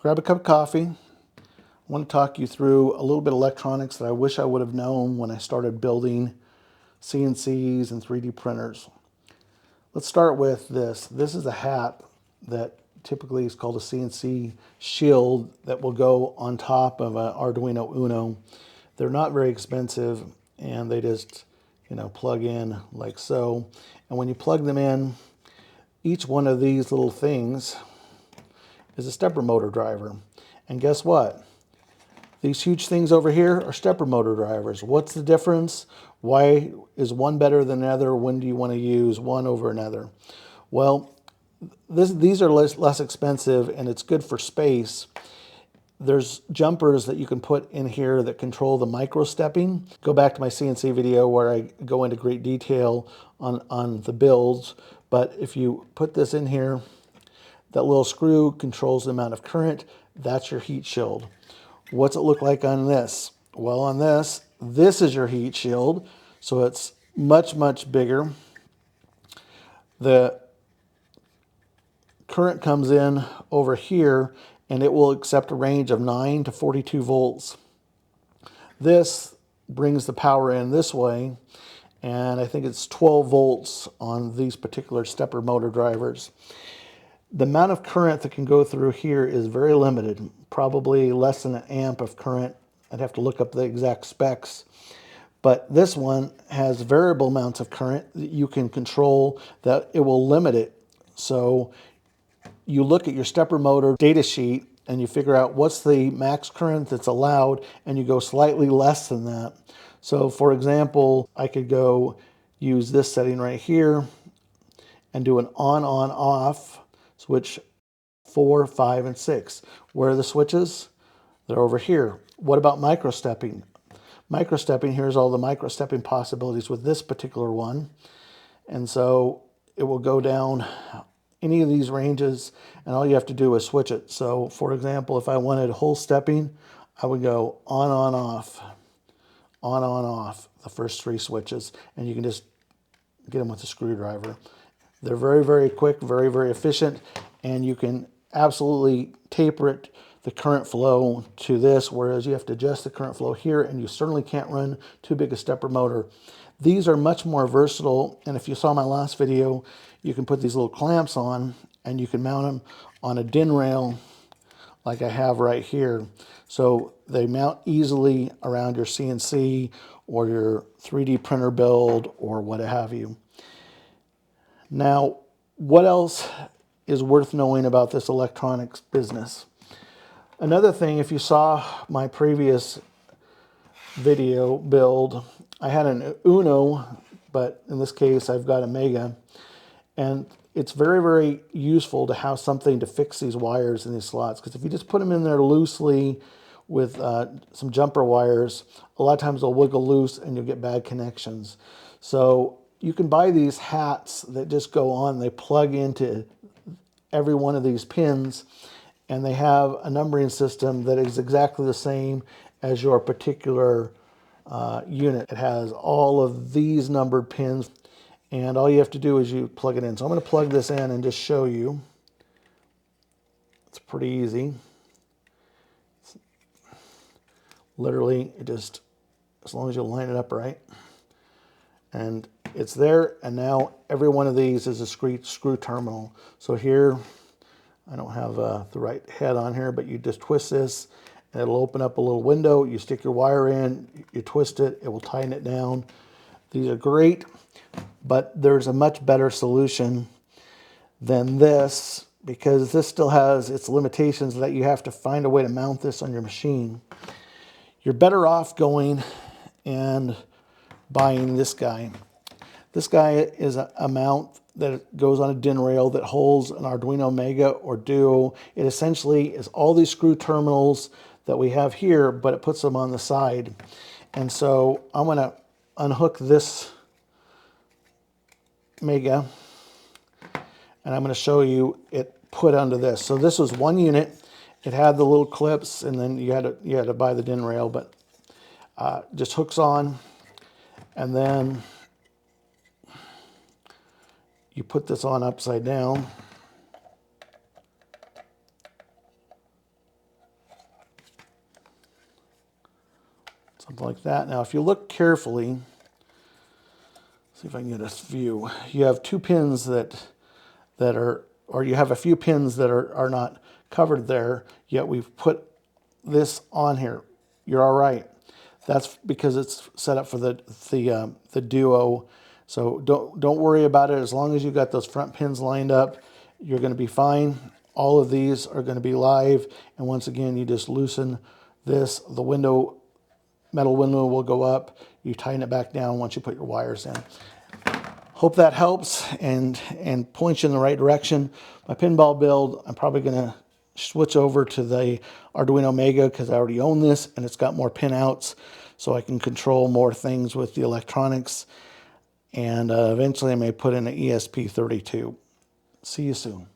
grab a cup of coffee. I want to talk you through a little bit of electronics that I wish I would have known when I started building CNCs and 3D printers. Let's start with this. This is a hat that typically is called a CNC shield that will go on top of an Arduino Uno. They're not very expensive and they just, plug in like so. And when you plug them in, each one of these little things is a stepper motor driver. And guess what? These huge things over here are stepper motor drivers. What's the difference? Why is one better than another? When do you want to use one over another? Well, these are less expensive and it's good for space. There's jumpers that you can put in here that control the micro stepping. Go back to my CNC video where I go into great detail on the builds. But if you put this in here, that little screw controls the amount of current. That's your heat shield. What's it look like on this? Well, on this is your heat shield. So it's much, much bigger. The current comes in over here and it will accept a range of 9 to 42 volts. This brings the power in this way, and I think it's 12 volts on these particular stepper motor drivers. The amount of current that can go through here is very limited, probably less than an amp of current. I'd have to look up the exact specs. But this one has variable amounts of current that you can control, that it will limit it. So you look at your stepper motor data sheet and you figure out what's the max current that's allowed, and you go slightly less than that. So for example, I could go use this setting right here and do an on-on-off switch 4, 5, and 6. Where are the switches? They're over here. What about micro-stepping? Micro-stepping, here's all the micro-stepping possibilities with this particular one. And so it will go down any of these ranges, and all you have to do is switch it. So for example, if I wanted whole stepping, I would go on-on-off, on-on-off, the first 3 switches, and you can just get them with a screwdriver. They're very, very quick, very, very efficient, and you can absolutely taper it, the current flow to this, whereas you have to adjust the current flow here, and you certainly can't run too big a stepper motor. These are much more versatile, and if you saw my last video, you can put these little clamps on, and you can mount them on a DIN rail like I have right here. So they mount easily around your CNC or your 3D printer build or what have you. Now, what else is worth knowing about this electronics business? Another thing, if you saw my previous video build, I had an Uno, but in this case I've got a Mega, and it's very, very useful to have something to fix these wires in these slots, because if you just put them in there loosely with some jumper wires, a lot of times they'll wiggle loose and you'll get bad connections. So you can buy these hats that just go on, they plug into every one of these pins, and they have a numbering system that is exactly the same as your particular unit. It has all of these numbered pins, and all you have to do is you plug it in. So I'm going to plug this in and just show you. It's pretty easy. Literally, it just, as long as you line it up right. And it's there, and now every one of these is a screw terminal. So here, I don't have the right head on here, but you just twist this, and it'll open up a little window. You stick your wire in, you twist it, it will tighten it down. These are great, but there's a much better solution than this, because this still has its limitations that you have to find a way to mount this on your machine. You're better off going and buying this guy. This guy is a mount that goes on a DIN rail that holds an Arduino Mega or Duo. It essentially is all these screw terminals that we have here, but it puts them on the side. And so I'm going to unhook this Mega, and I'm going to show you it put onto this. So this was one unit. It had the little clips, and then you had to buy the DIN rail, but just hooks on, and then you put this on upside down, like that. Now, if you look carefully, see if I can get a view. You have two pins that are, or you have a few pins that are not covered there, yet we've put this on here. You're all right. That's because it's set up for the duo. So don't worry about it. As long as you've got those front pins lined up, you're going to be fine. All of these are going to be live. And once again, you just loosen this. The metal window will go up. You tighten it back down once you put your wires in. Hope that helps and points you in the right direction. My pinball build, I'm probably going to switch over to the Arduino Mega because I already own this and it's got more pinouts, so I can control more things with the electronics. And eventually I may put in an ESP32. See you soon.